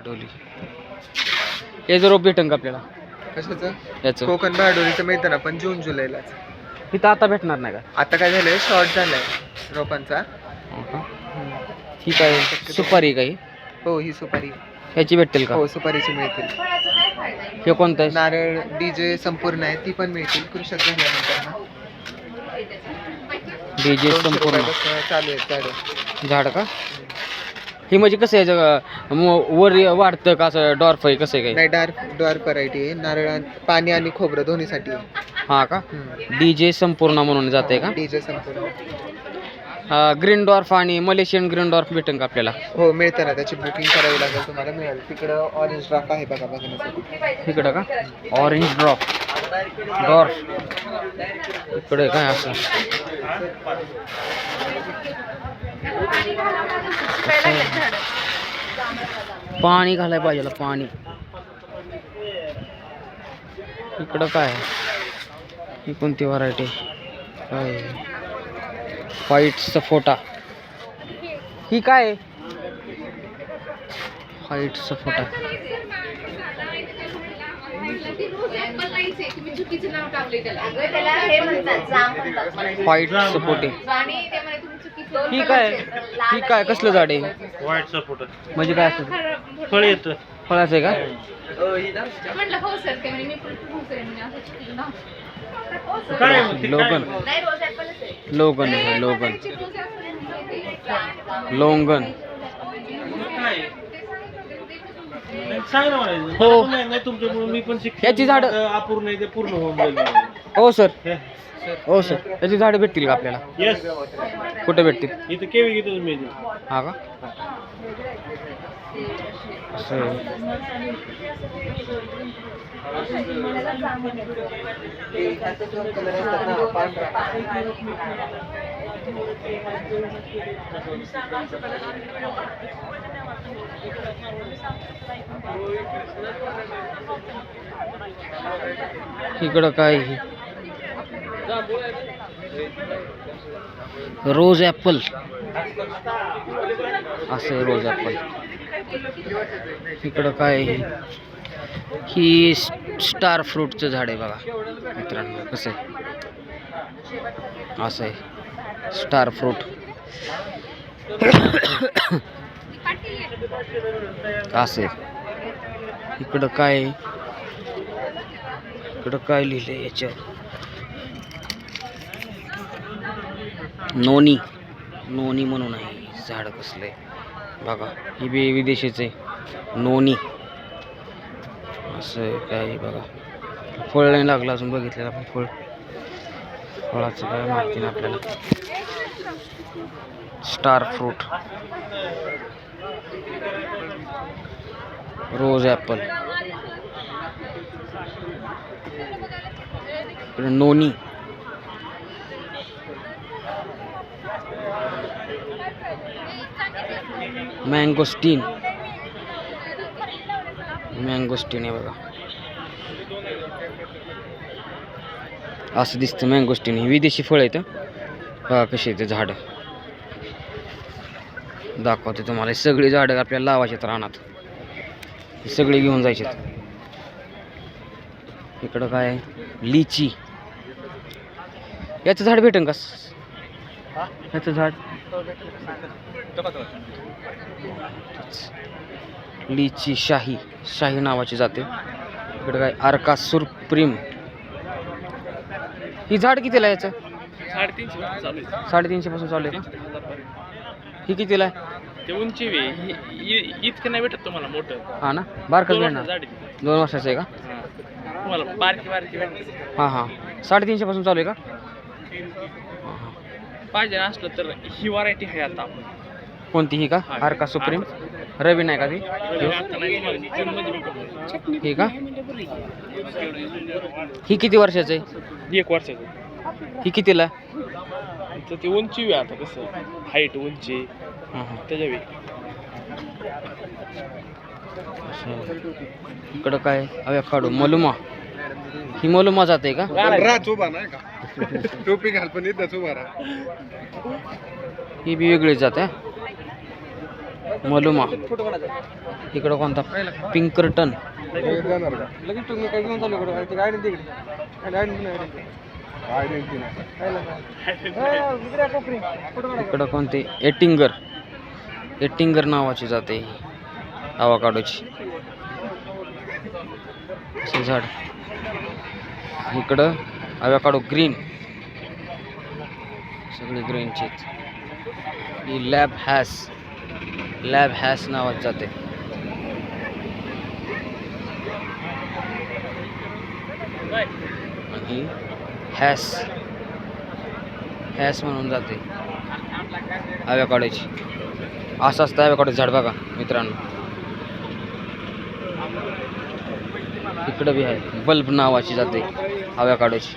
बहाडोली. याचं रोप भेटेन का आपल्याला? कशाचं? याचं कोकण बहाडोलीचं मिळतं ना, पण जून जुलैलाच. इथं आता भेटणार नाही का? आता काय झालंय, शॉर्ट झालाय रोपांचा. ही काय सुपारी काही? हो, ही सुपारी. ह्याची भेटेल का? हो, सुपारीची मिळतील. हे कोणतं आहे? नारळ डीजे संपूर्ण आहे, ती पण मिळतील कृषक झाल्यानंतर ना. डीजे 200 संपूर्ण रुपयापासून चालू आहेत झाडं. झाड का? ही म्हणजे कसं आहे वर वाढतं का असं डॉर्फ आहे कसं आहे काही? नाही, डार्क व्हरायटी आहे. नारळ पाणी आणि खोबरं दोन्हीसाठी आहे. हा का? डीजे संपूर्ण म्हणून जाते का? डीजे संपूर्ण. ग्रीन डॉर्फ आणि मलेशियन ग्रीन डॉर्फ भेटेल का आपल्याला? हो, मिळतं ना, त्याची बुकिंग करावी लागेल, तुम्हाला मिळेल. तिकडं ऑरेंज ड्रॉप आहे बघा बघण्यासाठी. इकडं का? ऑरेंज डॉर्फ इकडे काय असं पाणी घालाय पाहिजे पाणी. इकडं काय ही कोणती व्हरायटी? काय व्हाईट सफोटा. ही काय? व्हाईट सफोटा. व्हाईट सपोटे. ही काय कसलं झाड आहे? व्हाईट सपोर्ट म्हणजे काय असतं? फळ येतं. फळाचं आहे का? लोगन लोगन आहे लोगन. लोंगन. सांग ना मला. हो. नाही तुमच्यामुळे मी पण शिक्षण याची झाडं अपूर्ण आहे, ते पूर्ण होऊन जाईल. हो सर. हो सर, याची झाडं भेटतील का आपल्याला? येस, कुठे भेटतील? इथं केवी घेतो मी. हा का? असं आहे. इकडं काय रोज ॲपल. असं रोज ॲपल. इकडं काय ही स्टार फ्रूटचं झाड आहे बघा मित्रांनो. कसं आहे? असं आहे स्टार फ्रूट. असं आहे. इकडं काय लिहिलंय याच्यावर? नोनी म्हणून आहे झाड. कसलंय बघा. ही बी विदेशीच आहे नोनी. असं काय बघा. फळ नाही लागलं अजून बघितलेलं आपण. फळाचं काय माहिती नाही आपल्याला. Star fruit. Rose apple. Noni. Mangosteen आहे बघा. असं दिसतं मँगोस्टीन. ही विदेशी फळ आहेत. बघा कशी आहेत झाड. दाखवते तुम्हाला. सगळी झाडं आपल्याला लावायची रानात. सगळी घेऊन जायची. इकडं काय लिची. याचं झाड भेटेल का? याचं झाड लिची शाही नावाची जाते. इकडे काय अर्का सुप्रीम. ही झाड कितीला आहे याचं? 350 पासून चालू आहे. ही कितीला आहे? ते उंची इतकं नाही भेटत तुम्हाला मोठं. हा ना, बारकच भेटणार. 2 वर्षाचं आहे का? तुम्हाला बारकी भेटते. हां 350 पासून चालू आहे का? पाहिजे असलं तर ही व्हरायटी आहे आता. कोणती? ही का? अर्का सुप्रीम. रवी नाही का ती? ही का? ही किती वर्षाचं आहे? 1 वर्षाचं. ही कितीला? तर ती उंची आता कसं हाईट उंची त्याच्या वेळी. इकडं काय अवॅकाडो. मलुमा. ही मलुमा जाते का? टोपी घाल पण इथंच उभा राहा. ही बी वेगळीच जाते. मलुमा. इकडं कोणता पिंकर्टन. लगेच तुम्ही काय घेऊन चालू करू गाडी तिकडे इकडं कोणते एटिंगर. एटिंगर नावाची जाते आवाकाडोची. असं झाड. इकडं आवाकाडो ग्रीन. सगळी ग्रीनचीच. ही लॅब हॅस नावाची जाते. आणि हॅस म्हणून जाते आव्याकाड्याची. असं असतं आव्याकाड्याचं झाड बघा मित्रांनो. इकडं बी आहे बल्ब नावाची जाते आव्याकाड्याची.